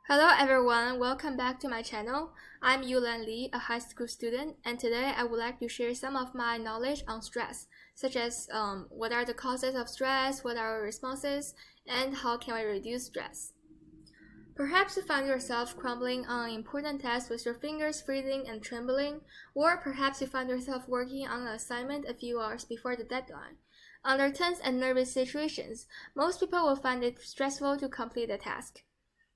Hello everyone, welcome back to my channel. I'm Yulan Li, a high school student, and today I would like to share some of my knowledge on stress, such as what are the causes of stress, what are our responses, and how can we reduce stress. Perhaps you find yourself crumbling on an important test with your fingers freezing and trembling, or perhaps you find yourself working on an assignment a few hours before the deadline. Under tense and nervous situations, most people will find it stressful to complete a task.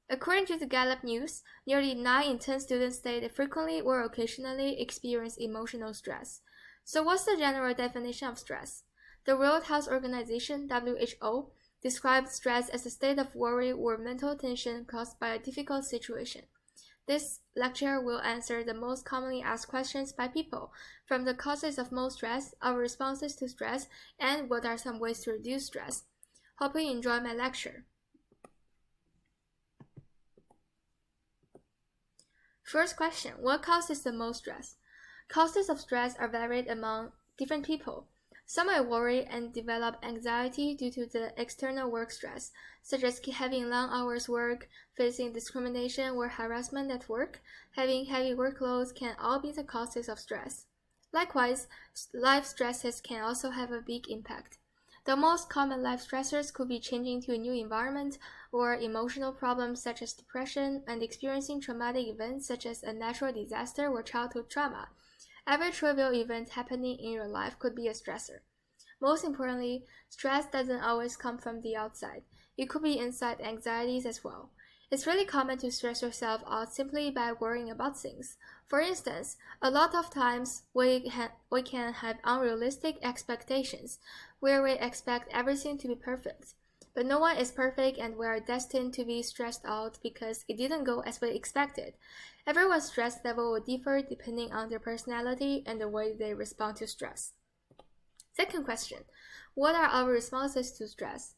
According to the Gallup News, nearly 9 in 10 students say they frequently or occasionally experience emotional stress. So what's the general definition of stress? The World Health Organization, WHO, describes stress as a state of worry or mental tension caused by a difficult situation. This lecture will answer the most commonly asked questions by people, from the causes of most stress, our responses to stress, and what are some ways to reduce stress. Hope you enjoy my lecture. First question, what causes the most stress? Causes of stress are varied among different people. Some may worry and develop anxiety due to the external work stress, such as having long hours work, facing discrimination or harassment at work, having heavy workloads can all be the causes of stress. Likewise, life stresses can also have a big impact. The most common life stressors could be changing to a new environment or emotional problems such as depression and experiencing traumatic events such as a natural disaster or childhood trauma. Every trivial event happening in your life could be a stressor. Most importantly, stress doesn't always come from the outside. It could be inside anxieties as well. It's really common to stress yourself out simply by worrying about things. For instance, a lot of times we can have unrealistic expectations, where we expect everything to be perfect. But no one is perfect and we are destined to be stressed out because it didn't go as we expected. Everyone's stress level will differ depending on their personality and the way they respond to stress. Second question, what are our responses to stress?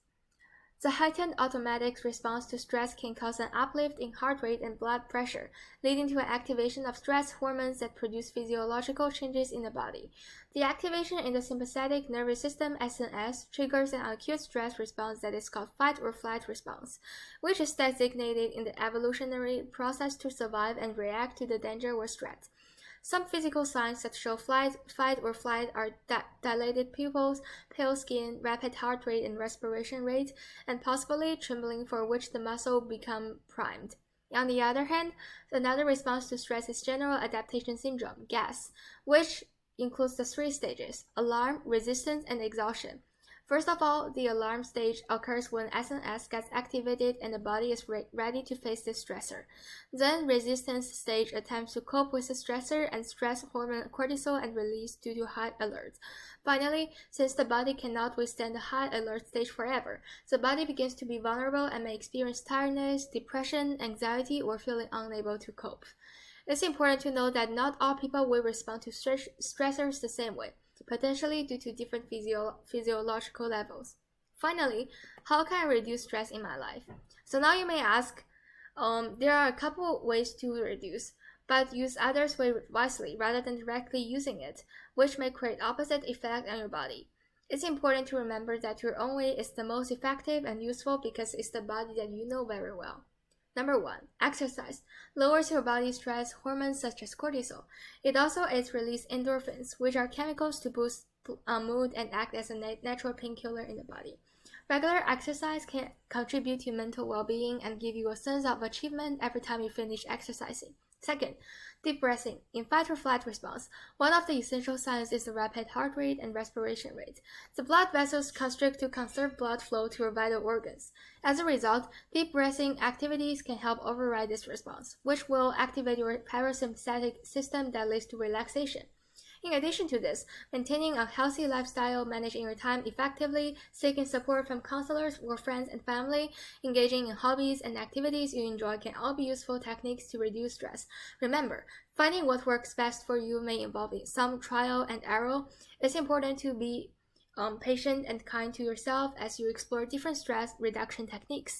The heightened automatic response to stress can cause an uplift in heart rate and blood pressure, leading to an activation of stress hormones that produce physiological changes in the body. The activation in the sympathetic nervous system (SNS) triggers an acute stress response that is called fight or flight response, which is designated in the evolutionary process to survive and react to the danger or threat. Some physical signs that show fight or flight are dilated pupils, pale skin, rapid heart rate and respiration rate, and possibly trembling for which the muscle become primed. On the other hand, another response to stress is general adaptation syndrome, GAS, which includes the 3 stages: alarm, resistance, and exhaustion. First of all, the alarm stage occurs when SNS gets activated and the body is ready to face the stressor. Then resistance stage attempts to cope with the stressor and stress hormone cortisol and release due to high alert. Finally, since the body cannot withstand the high alert stage forever, the body begins to be vulnerable and may experience tiredness, depression, anxiety, or feeling unable to cope. It's important to know that not all people will respond to stressors the same way, potentially due to different physiological levels. Finally, how can I reduce stress in my life? So now you may ask, there are a couple ways to reduce, but use others wisely rather than directly using it, which may create opposite effect on your body. It's important to remember that your own way is the most effective and useful because it's the body that you know very well. Number 1, exercise lowers your body's stress hormones such as cortisol. It also aids release endorphins, which are chemicals to boost mood and act as a natural painkiller in the body. Regular exercise can contribute to mental well-being and give you a sense of achievement every time you finish exercising. Second, deep breathing. In fight or flight response, one of the essential signs is the rapid heart rate and respiration rate. The blood vessels constrict to conserve blood flow to your vital organs. As a result, deep breathing activities can help override this response, which will activate your parasympathetic system that leads to relaxation. In addition to this, maintaining a healthy lifestyle, managing your time effectively, seeking support from counselors or friends and family, engaging in hobbies and activities you enjoy can all be useful techniques to reduce stress. Remember, finding what works best for you may involve some trial and error. It's important to be patient and kind to yourself as you explore different stress reduction techniques.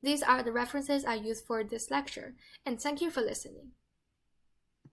These are the references I used for this lecture, and thank you for listening.